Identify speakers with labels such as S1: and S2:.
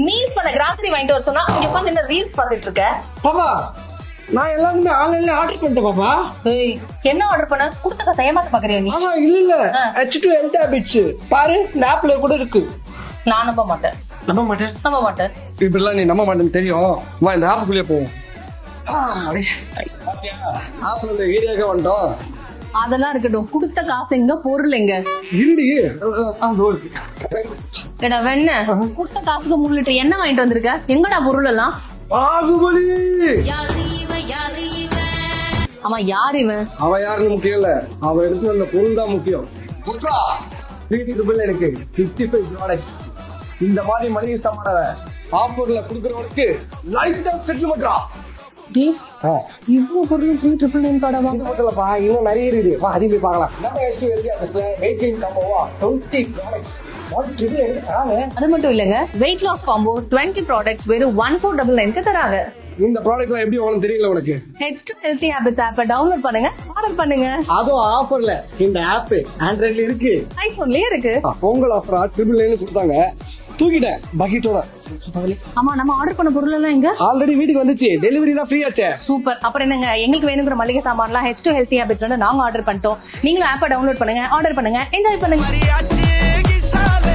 S1: Meals பண்ண grocery வாங்கிட்டு வர சொன்னா இங்க உட்காந்து என்ன ரீல்ஸ் பார்த்துட்டு இருக்க?
S2: பாப்பா நான் எல்லாமே ஆன்லைன்ல ஆர்டர் பண்ணிட்டேன் பாப்பா.
S1: ஏய், என்ன ஆர்டர் பண்ண? கொடுத்த காசை ஏமாத்த பாக்குறியா நீ?
S2: ஆமா இல்ல H2 Health Habits பாரு ஆப்ல கூட இருக்கு.
S1: நான் நம்ப மாட்டேன்.
S2: நம்ப மாட்டேன். இப்படிலாம் நீ நம்ப மாட்டேன்னு தெரியும். வா இந்த ஆப்புக்குள்ளே போவோம். ஆப்ல ஏரியாக்கே வந்துட்டோம்.
S1: அதெல்லாம் இருக்கட்டும், கொடுத்த காசு எங்க, பொருள் எங்க?
S2: இருடி.
S1: எடா வெண்ண, கொடுத்த காசுக்கு 3 லிட்டர் எண்ணெய் வாங்கிட்டு வந்திருக்க. எங்கடா பொருள் எல்லாம்?
S2: பாகுபலி.
S1: ஆமா, யார் இவன்?
S2: அவன் யாருன்னு முக்கியம் இல்ல, அவன் எடுத்து வந்த பொருள் தான் முக்கியம். எனக்கு 55 ப்ராடக்ட். இந்த மாதிரி மளிகை சாமான ஆஃபர்ல குடுக்கறவனுக்கு லைஃப் டைம் செட்டில்மெண்ட்ரா.
S1: இவ்வளவு பொருளும் 399 கார்டா வாங்க
S2: மட்டும்லப்பா, இன்னும் நிறைய இருக்குது. வா அதிக போய் பார்க்கலாம். நம்ம H2 Health Habitsல வெயிட் கெயின் காம்போவா 20 ப்ராடக்ட்ஸ்.
S1: அது மட்டும் இல்லங்க, வெயிட் லாஸ் காம்போ 20 ப்ராடக்ட்ஸ் வெறும் 1499 தராங்க.
S2: இந்த ப்ராடக்ட்லாம் எப்படி வாங்கணும் தெரியல உனக்கு?
S1: H2 Healthy Habits ஆப்பை டவுன்லோட் பண்ணுங்க, ஆர்டர் பண்ணுங்க.
S2: அதுவும் ஆஃபர்ல. இந்த ஆப் ஆண்ட்ராய்ட்ல இருக்கு,
S1: ஐபோன்லயே இருக்கு.
S2: பொங்கல் ஆஃபரா 999 கொடுத்தாங்க. தூக்கிட்டேன் பக்கெட்டோட.
S1: ஆமா, நம்ம ஆர்டர் பண்ண பொருள் எல்லாம் எங்க?
S2: ஆல்ரெடி வீட்டுக்கு வந்துச்சு. டெலிவரி தான் ஃப்ரீ ஆச்சே.
S1: சூப்பர். அப்புறம் என்னங்க, எங்களுக்கு வேணுங்கிற மளிகை சாமான்லாம் H2 Healthy Habits நாங்க ஆர்டர் பண்ணிட்டோம். நீங்களும் ஆப்பை டவுன்லோட் பண்ணுங்க, ஆர்டர் பண்ணுங்க, என்ஜாய் பண்ணுங்க.